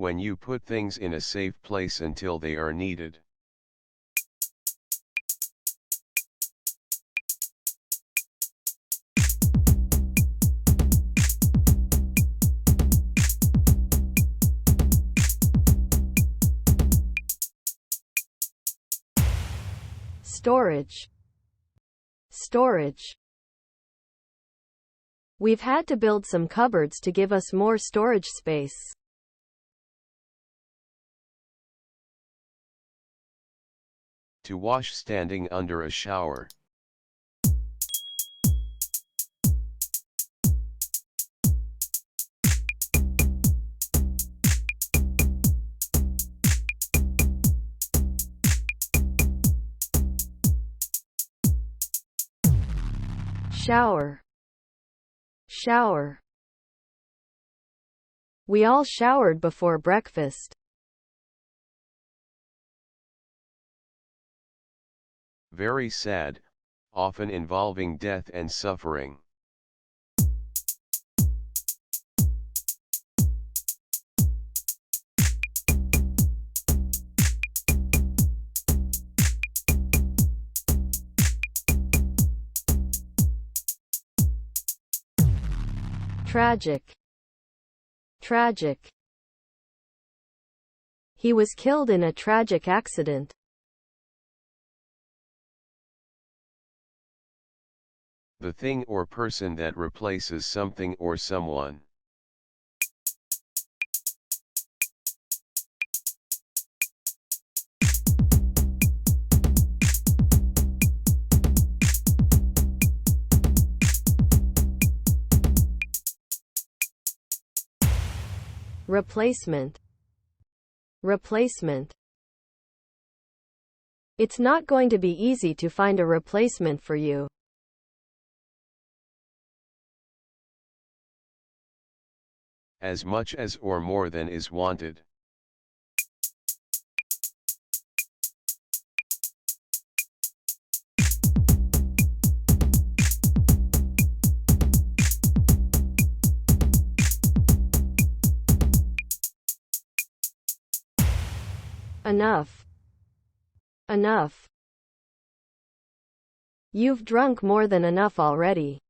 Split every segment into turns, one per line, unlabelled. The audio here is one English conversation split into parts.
When you put things in a safe place until they are needed.
Storage. Storage. We've had to build some cupboards to give us more storage space.
To wash standing under a shower.
Shower. Shower. We all showered before breakfast.
Very sad, often involving death and suffering.
Tragic. Tragic. He was killed in a tragic accident.
The thing or person that replaces something or someone.
Replacement. Replacement. It's not going to be easy to find a replacement for you.
As much as or more than is wanted.
Enough. Enough. You've drunk more than enough already.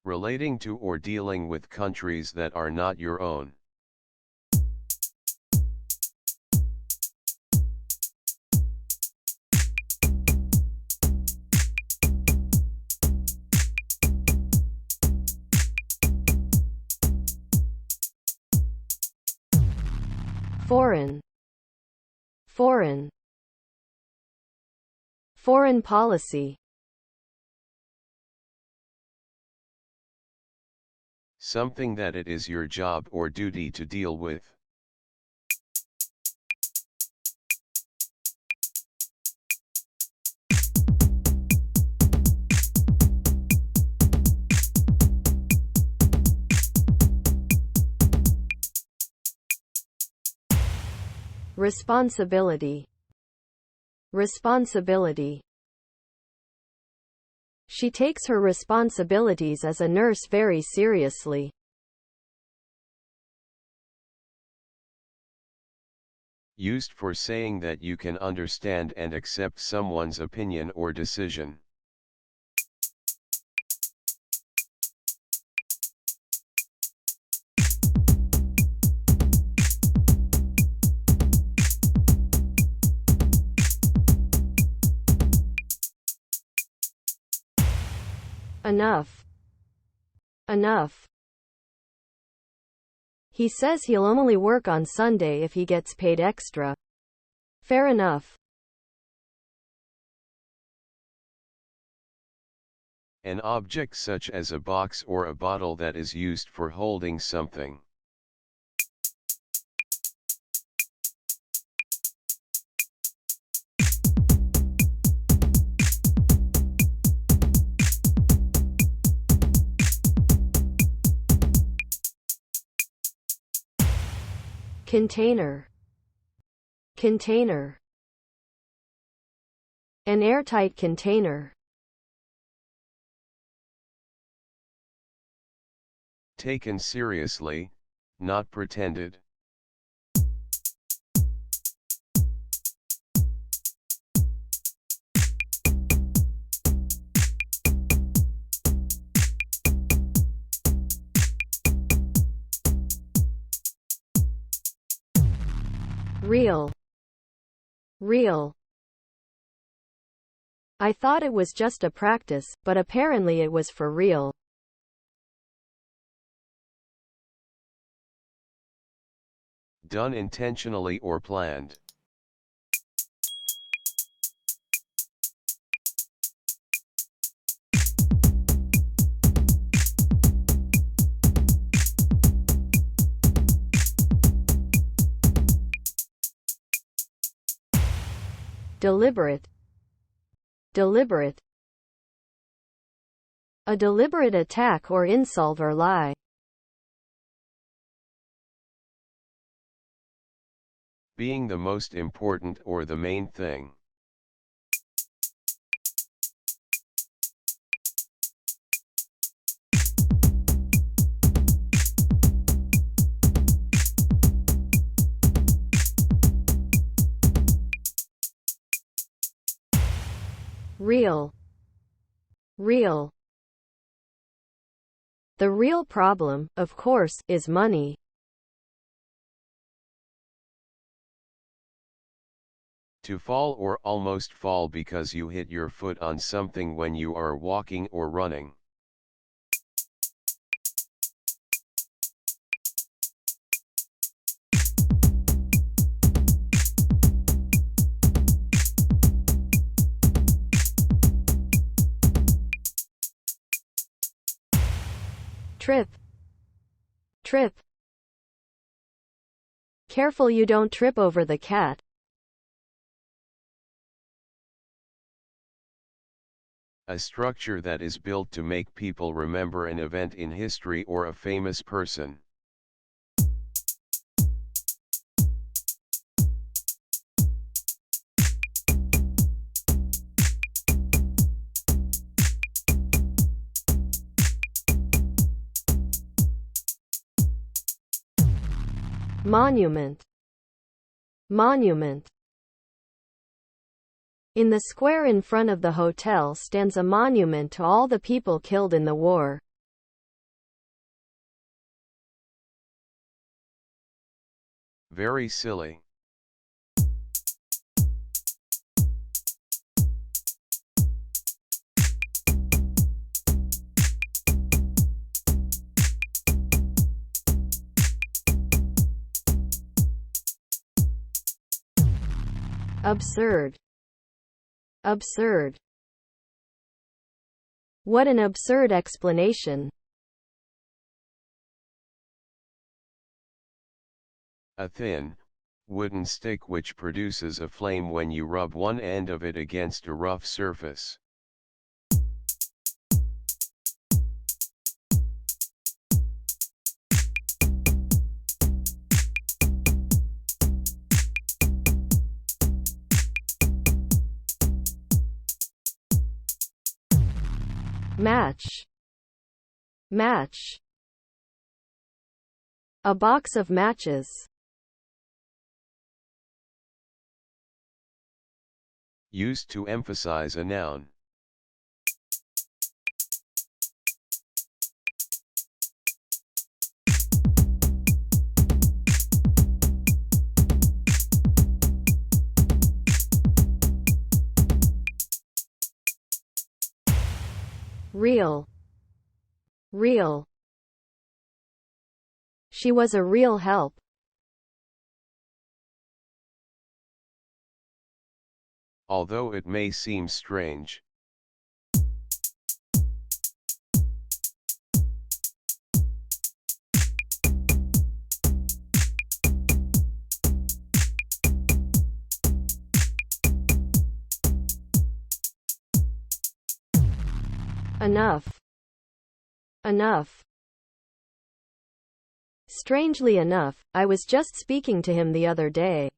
Relating to or dealing with countries that are not your own.
Foreign. Foreign. Foreign policy.
Something that it is your job or duty to deal with.
Responsibility. Responsibility. She takes her responsibilities as a nurse very seriously.
Used for saying that you can understand and accept someone's opinion or decision.
Enough. Enough. He says he'll only work on Sunday if he gets paid extra. Fair enough.
An object such as a box or a bottle that is used for holding something.
Container. Container. An airtight container.
Taken seriously, not pretended.
Real. Real. I thought it was just a practice, but apparently it was for real.
Done intentionally or planned.
Deliberate. Deliberate. A deliberate attack or insult or lie.
Being the most important or the main thing.
Real. Real. The real problem, of course, is money.
To fall or almost fall because you hit your foot on something when you are walking or running.
Trip. Trip. Careful you don't trip over the cat.
A structure that is built to make people remember an event in history or a famous person.
Monument. Monument. In the square in front of the hotel stands a monument to all the people killed in the war.
Very silly.
Absurd. Absurd. What an absurd explanation.
A thin, wooden stick which produces a flame when you rub one end of it against a rough surface.
Match. Match. A box of matches.
Used to emphasize a noun.
Real. Real. She was a real help.
Although it may seem strange.
Enough. Enough. Strangely enough, I was just speaking to him the other day.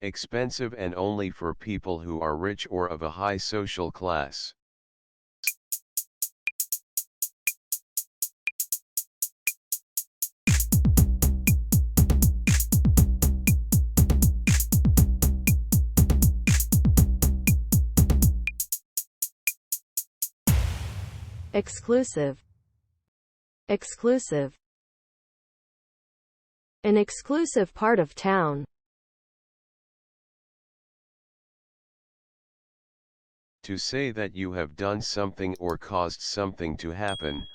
Expensive and only for people who are rich or of a high social class.
Exclusive. Exclusive. An exclusive part of town.
To say that you have done something or caused something to happen,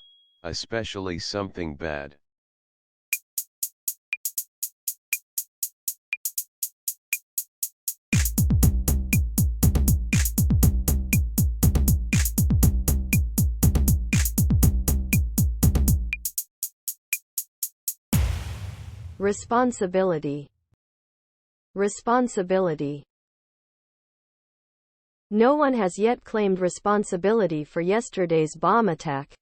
especially something bad.
Responsibility. Responsibility. No one has yet claimed responsibility for yesterday's bomb attack.